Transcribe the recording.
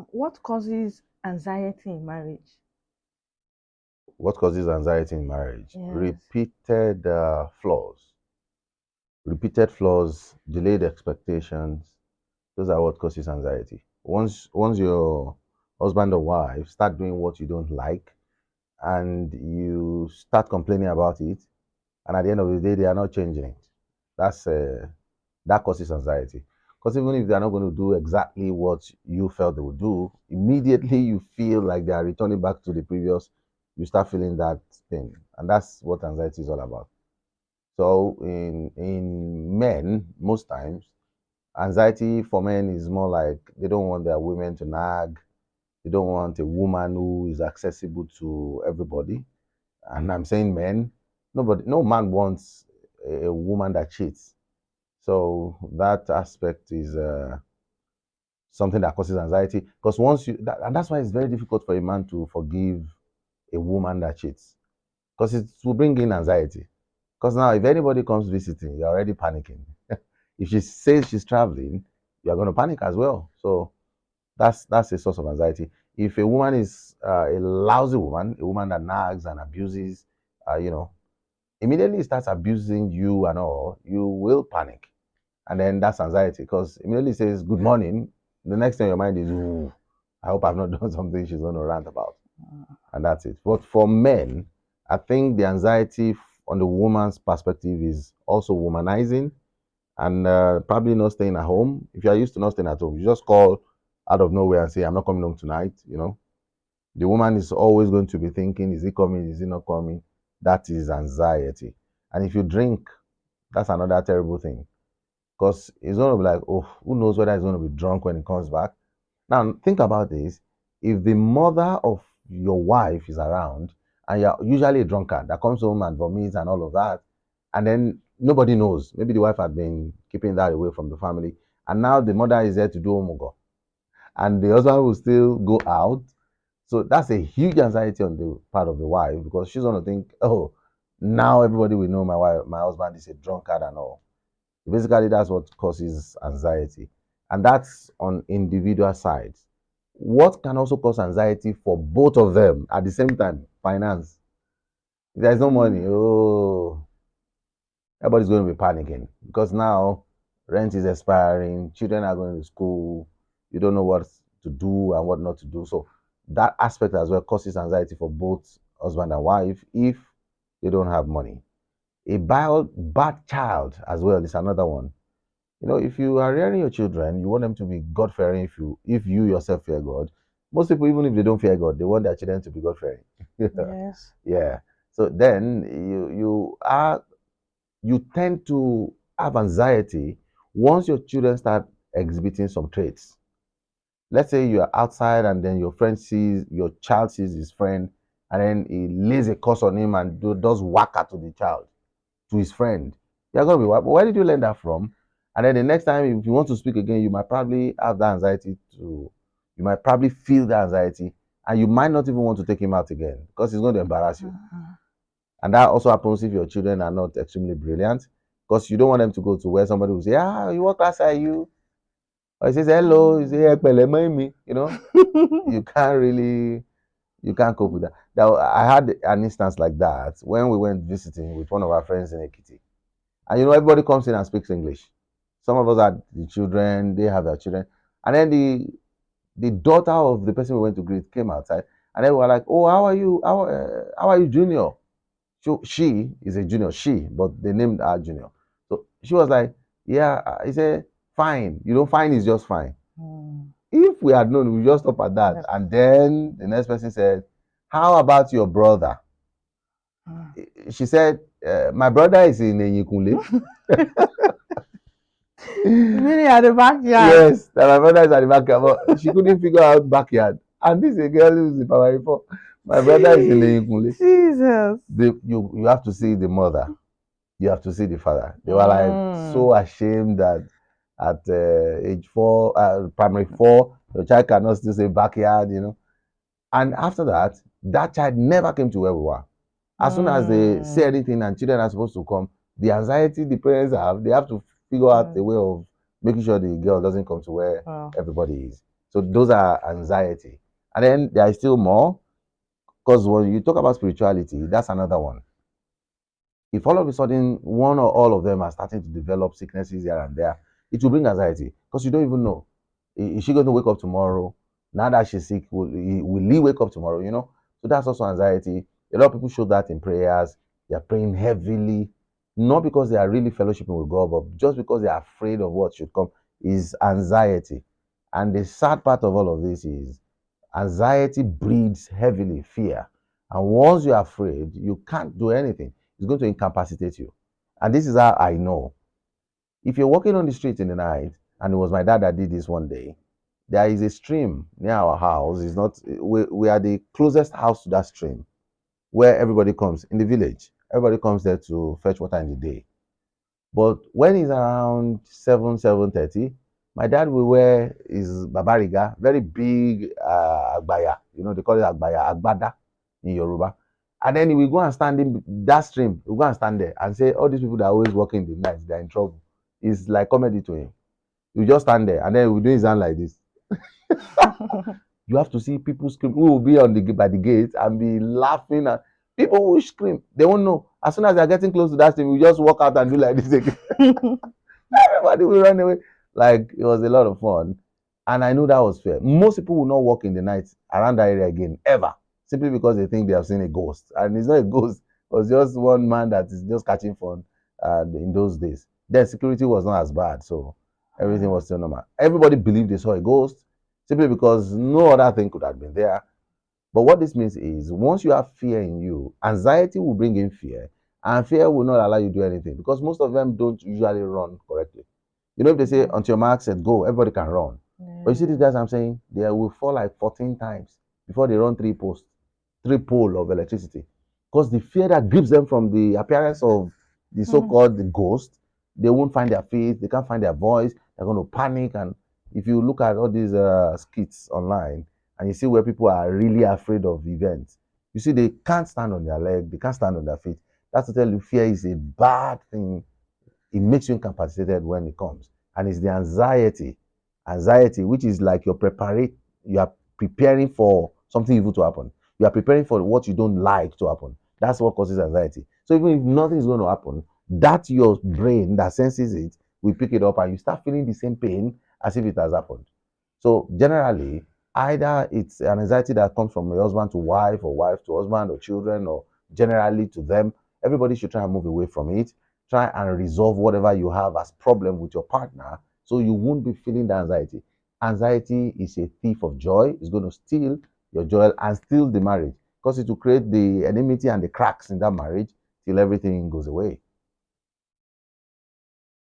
What causes anxiety in marriage? What causes anxiety in marriage? Yes. Repeated flaws. Repeated flaws, delayed expectations. Those are what causes anxiety. Once your husband or wife start doing what you don't like, and you start complaining about it, and at the end of the day they are not changing it, that's that causes anxiety. Because even if they are not going to do exactly what you felt they would do, immediately you feel like they are returning back to the previous. You start feeling that pain, and that's what anxiety is all about. So in men, most times, anxiety for men is more like they don't want their women to nag. They don't want a woman who is accessible to everybody. And I'm saying men. No man wants a woman that cheats. So that aspect is something that causes anxiety. Because and that's why it's very difficult for a man to forgive a woman that cheats, because it will bring in anxiety. Because now, if anybody comes visiting, you're already panicking. If she says she's traveling, you're going to panic as well. So that's a source of anxiety. If a woman is a lousy woman, a woman that nags and abuses, you know, immediately starts abusing you and all, you will panic. And then that's anxiety, because immediately says good morning. The next thing in your mind is, ooh, I hope I've not done something she's going to rant about. And that's it. But for men, I think the anxiety on the woman's perspective is also womanizing, and probably not staying at home. If you are used to not staying at home, you just call out of nowhere and say, I'm not coming home tonight. The woman is always going to be thinking, is he coming? Is he not coming? That is anxiety. And if you drink, that's another terrible thing, because it's going to be like, oh, who knows whether he's going to be drunk when he comes back. Now, think about this. If the mother of your wife is around, and you're usually a drunkard that comes home and vomits and all of that, and then nobody knows, maybe the wife had been keeping that away from the family, and now the mother is there to do omogo, and the husband will still go out. So that's a huge anxiety on the part of the wife, because she's going to think, oh, now everybody will know my husband is a drunkard and all. Basically, that's what causes anxiety. And that's on individual sides. What can also cause anxiety for both of them at the same time? Finance. If there's no money, Mm. oh, everybody's going to be panicking, because now rent is expiring, children are going to school, you don't know what to do and what not to do. So that aspect as well causes anxiety for both husband and wife if they don't have money. A bad child as well is another one. If you are rearing your children, you want them to be God fearing. If you yourself fear God, most people, even if they don't fear God, they want their children to be God fearing. Yes. Yeah. So then you tend to have anxiety once your children start exhibiting some traits. Let's say you are outside and then your child sees his friend, and then he lays a curse on him and does waka to the child, to his friend. You're gonna be, where did you learn that from? And then the next time, if you want to speak again, you might probably have that anxiety to, you might probably feel that anxiety, and you might not even want to take him out again because it's going to embarrass you. Mhm. And that also happens if your children are not extremely brilliant, because you don't want them to go to where somebody will say, ah, you what class are you? Or he says, hello, you say, hey, pẹ̀lẹ́, mommy. You can't really, you can't cope with that. Now, I had an instance like that when we went visiting with one of our friends in Ekiti. And everybody comes in and speaks English. Some of us are the children, they have their children. And then the daughter of the person we went to greet came outside, and then we were like, oh, how are you? How are you, Junior? She is a junior, but they named her Junior. So she was like, yeah, he said, fine. Fine is just fine. Mm. If we had known, we just stop at that. Yes. And then the next person said, how about your brother? Mm. She said, my brother is in Eyikunle. Meaning at the backyard. Yes, that my brother is at the backyard, but she couldn't figure out backyard. And this is a girl who's in primary four. My brother is in Leyikunle. Jesus. You have to see the mother. You have to see the father. They were like Mm. so ashamed that at age 4, primary 4, your child cannot still say backyard. And after that, that child never came to where we were. As soon as they say Mm. anything and children are supposed to come, the anxiety the parents have, they have to figure out a Mm. way of making sure the girl doesn't come to where Wow. everybody is. So those are anxiety. And then there is still more, because when you talk about spirituality, that's another one. If all of a sudden one or all of them are starting to develop sicknesses here and there, it will bring anxiety because you don't even know. Is she going to wake up tomorrow? Now that she's sick, will he wake up tomorrow? So that's also anxiety. A lot of people show that in prayers. They are praying heavily, not because they are really fellowshipping with God, but just because they are afraid of what should come, is anxiety. And the sad part of all of this is anxiety breeds heavily fear. And once you're afraid, you can't do anything. It's going to incapacitate you. And this is how I know. If you're walking on the street in the night, and it was my dad that did this one day, there is a stream near our house. It's not, we are the closest house to that stream where everybody comes in the village. Everybody comes there to fetch water in the day. But when it's around 7:30, my dad will wear his babariga, very big agbaya. They call it agbaya, agbada in Yoruba. And then we go and stand in that stream. We go and stand there and say, all these people that are always working in the night, they're in trouble. It's like comedy to him. You just stand there and then we do his hand like this. You have to see people scream. We will be by the gate and be laughing, and people will scream. They won't know. As soon as they're getting close to that stream, we just walk out and do like this again. Everybody will run away. Like, it was a lot of fun. And I knew that was fair. Most people will not walk in the night around that area again, ever. Simply because they think they have seen a ghost. And it's not a ghost. It was just one man that is just catching fun in those days. Then security was not as bad. So everything was still normal. Everybody believed they saw a ghost simply because no other thing could have been there. But what this means is once you have fear in you, anxiety will bring in fear, and fear will not allow you to do anything because most of them don't usually run correctly. If they say onto your mark, set, go, everybody can run. But you see these guys I'm saying, they will fall like 14 times before they run three pole of electricity. Because the fear that grips them from the appearance of the so-called the ghost, they won't find their feet, they can't find their voice, they're going to panic. And if you look at all these skits online and you see where people are really afraid of events, you see they can't stand on their leg, they can't stand on their feet. That's to tell you fear is a bad thing. It makes you incapacitated when it comes. And it's the anxiety, which is like you are preparing for something evil to happen. You are preparing for what you don't like to happen. That's what causes anxiety. So even if nothing is going to happen, that your brain that senses it will pick it up and you start feeling the same pain as if it has happened. So generally, either it's an anxiety that comes from a husband to wife, or wife to husband, or children, or generally to them. Everybody should try and move away from it. Try and resolve whatever you have as problem with your partner so you won't be feeling the anxiety. Anxiety is a thief of joy. It's going to steal your joy and steal the marriage because it will create the enmity and the cracks in that marriage till everything goes away.